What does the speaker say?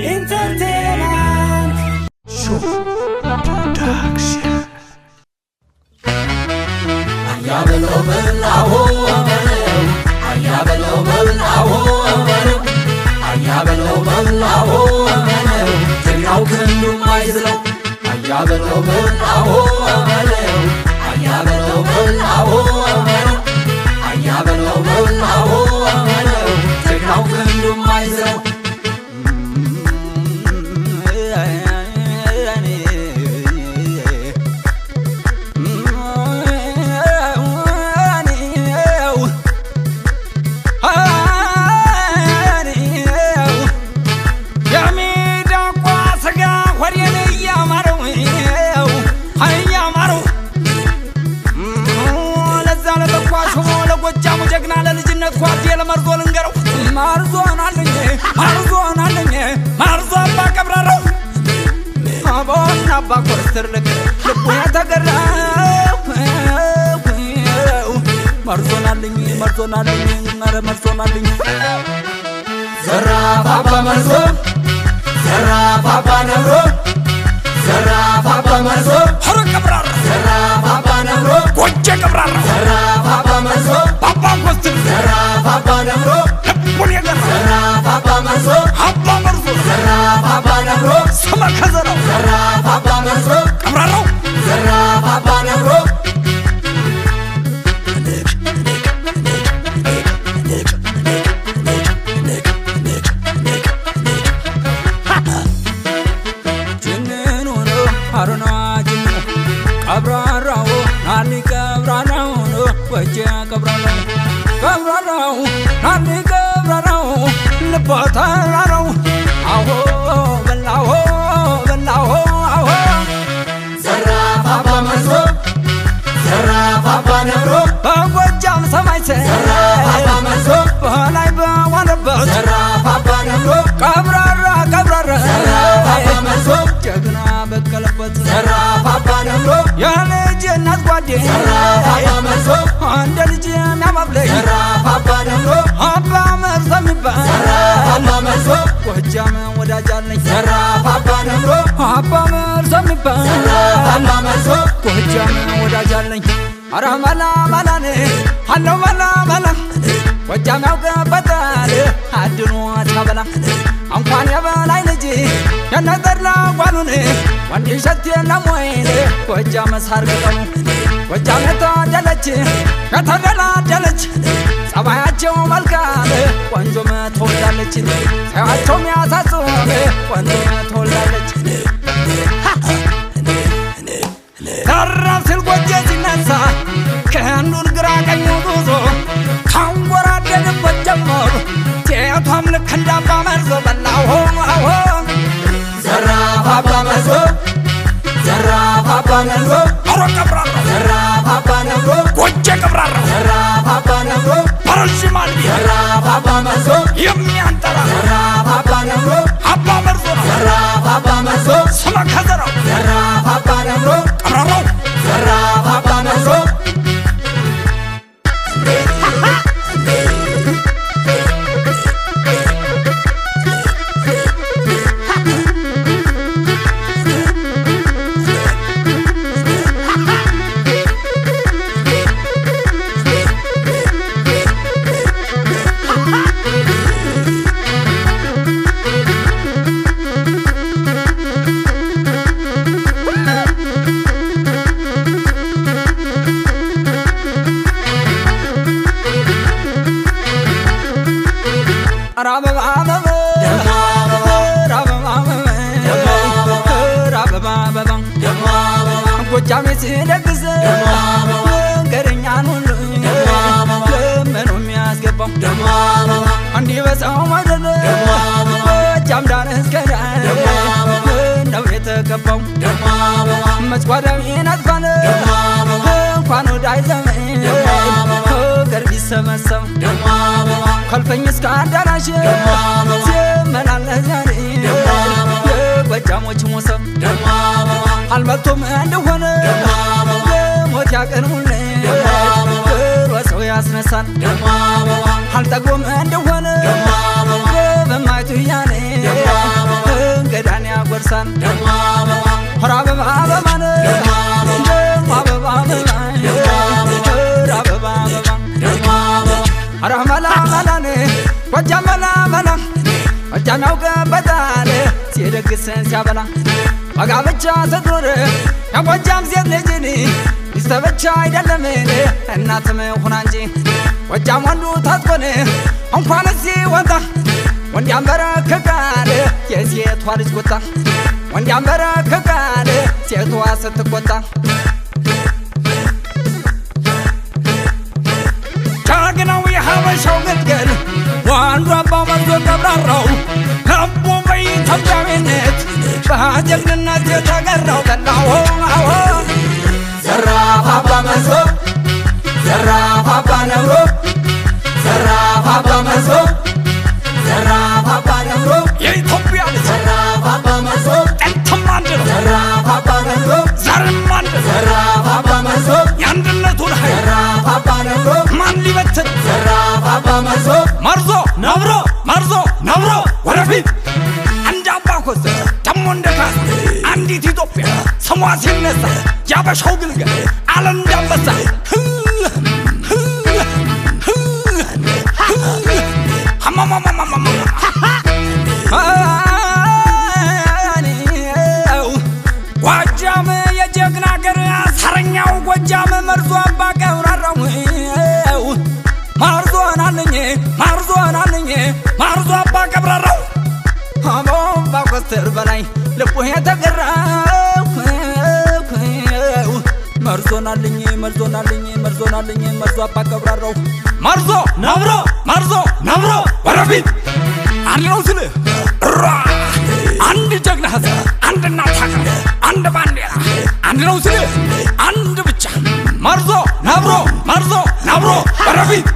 Entertainment Show Production Ayabelo belaho Ayabelo belaho Ayabelo belaho Tengau kendu maizlo Ayabelo belaho Ayabelo belaho Ayabelo belaho Tengau kendu maizlo ኳዲለ ማርዞን እንገረው ማርዞን አለኝ ማርዞን ባቀብራራው አቦና ባቆርተር ልቡ ያተገራው ማርዞን አለኝ ማረ ማርዞን አለኝ ዘራፍ አባ መርዞ ዘራፍ አባ ነብሮ ዘራፍ አባ መርዞ ሆረ ቀብራራ ዘራፍ አባ ነብሮ ጎጀ ቀብራራ ዘራፍ አባ መርዞ አባ ኮስትር ዘራፍ አባ ነብሮ ልቡን የገራ ዘራፍ አባ መርዞ ዘራፍ አባ ነብሮ ሰማ ከዘራው ዘራፍ አባ መርዞ ቀብራራው ዘራፍ አባ ነብሮ ቀብራራው ናኒ ቀብራራው ልባታራው አዎ በላው አዎ ዘራፍ አባ መርዞ ዘራፍ አባ ነብሮ በጎጃም ሰማይ ዘራፍ አባ መርዞ በላይ በዋለበት ዘራፍ አባ ነብሮ ቀብራራ ዘራፍ አባ መርዞ ጀግና በቀለበት ዘራፍ አባ ነብሮ የልጅ እናት ጓዴ ዘራፍ አባ መርዞ አንደ ልጅ የሚያማብለኝ ዘራፍ አባ ነብሮ አባ መርዞ የሚባል ዘራፍ አባ መርዞ ጎጃም ወዳጅ አለኝ ዘራፍ አባ ነብሮ አባ መርዞ የሚባል ዘራፍ አባ መርዞ ጎጃም ወዳጅ አለኝ አረ መላኔ አለው መላ ጎጃም ያውቅበታል አድኖ ታበላ እንኳን የበላይ ልጅ የነጠላ ጓኑን ወንድ ሸት የለም ወይኔ ጎጃም ሳር ገጠሙ ጎጃም የተደላደለች ጸባያቸው መልካም ቆንጆም ትወልዳለች ሳያቸው የሚያሳስብ ቆንጆም ትወልዳለች ተራፍ ሲል ጎጄ ሲነሳ ከአንዱን ግራ ቀኙ ጉዞ ካንጎራደድበት ጀመሩ ሴቷም ልክ እንዳባ መርዞ በላው ዘራፍ አባ መርዞ ዘራፍ አባ ነብሮ ሆረ ቀብራራ ዘራፍ አባ ነብሮ ጎጀ ቀብራራ ዘራፍ አባ ነብሮ በረጅማል ዘራፍ አባ መርዞ የሚያንጠራ ዘራፍ አባ ነብሮ አባ መርዞ ዘራፍ አባ መርዞ ስማ ከዘራው ዘራፍ አባ ነብሮ ቀብራራው ዘራፍ አባ መርዞ ጎጃሜ ሲደግስ መንገደኛን ሁሉ ለምኖ የሚያስገባው እንዲህ በሰው መደለ ጎጃም ዳር እስከ ዳር ነው የተገባው መጽጓዳዊ ነጥፋለ እንኳን ወዳጅ ዘመን ፍቅር ቢሰበሰብ ከልፈኝ እስከ አዳራሽ ሲመላለስ ዛሬ የጎጃሞች ሞሰብ አልመቶም እንደሆነ ሞት ያቀርሙልኝ ወሰው ያስነሳል አልጠጎም እንደሆነ በማይቱ ያኔ ይደግሳል አበባ አበባን አበባ አራማላ ማላኔ ወጃማላ ማላ ወጃናው ገበታኔ ሲደግሰን ሲያበላ አጋብቻ ተዶረ ያወጃም ሴት ልጅኒ ይስተበቻ አይደለም እናትም ሆና እንጂ ወጃም ወንዱ ታጥቆነ እንኳን እዚህ ወጣ ወንድ ያንበረከካል የሴቷ ልጅ ወጣ ወንድ ያንበረከካል ሴቷ ስትቆጣ ጃግናው የሐበሻው ግልገል ወንዱ አባ መርዞ ቀብራራው ከቦ በኢትዮጵያዊነት በጀግንነት የተገራው ገላው ዘራፍ አባ መርዞ ዘራፍ አባ ነብሮ ዘራፍ አባ መርዞ ዘራፍ አባ ነብሮ የኢትዮጵያ ዘራፍ አባ መርዞ ጥንትም አንድ ነው ዘራፍ አባ ነብሮ ዛሬም አንድ ነው ዘራፍ አባ መርዞ የአንድነቱን ኃይል ዘራፍ አባ ነብሮ ማን ሊበትን ዘራፍ አባ መርዞ መርዞ ነብሮ ወደፊት አንድ አባ ኮስ ደሞ እንደካስ አንዲት ኢትዮጵያ ስሟ ሲነሳ ያበሻው ግልገል አለ እንዳንበሳ ጎጃም የጀግና አገር አሳረኛው ጎጃም መርዞ አባ ቀብራራው ማርዞ አባ ቀብራራው አባ ኮስተር በላይ ልቡ የተገራው መርዞናልኝ መርዞ አባ ቀብራራው መርዞ ነብሮ ወደፊት አለው ስለ አንድ ጀግና ህዝብ አንድ እናት ሀገር አንድ ባንዲራ አንድ ነው ስለ አንድ ብቻ መርዞ ነብሮ ወደፊት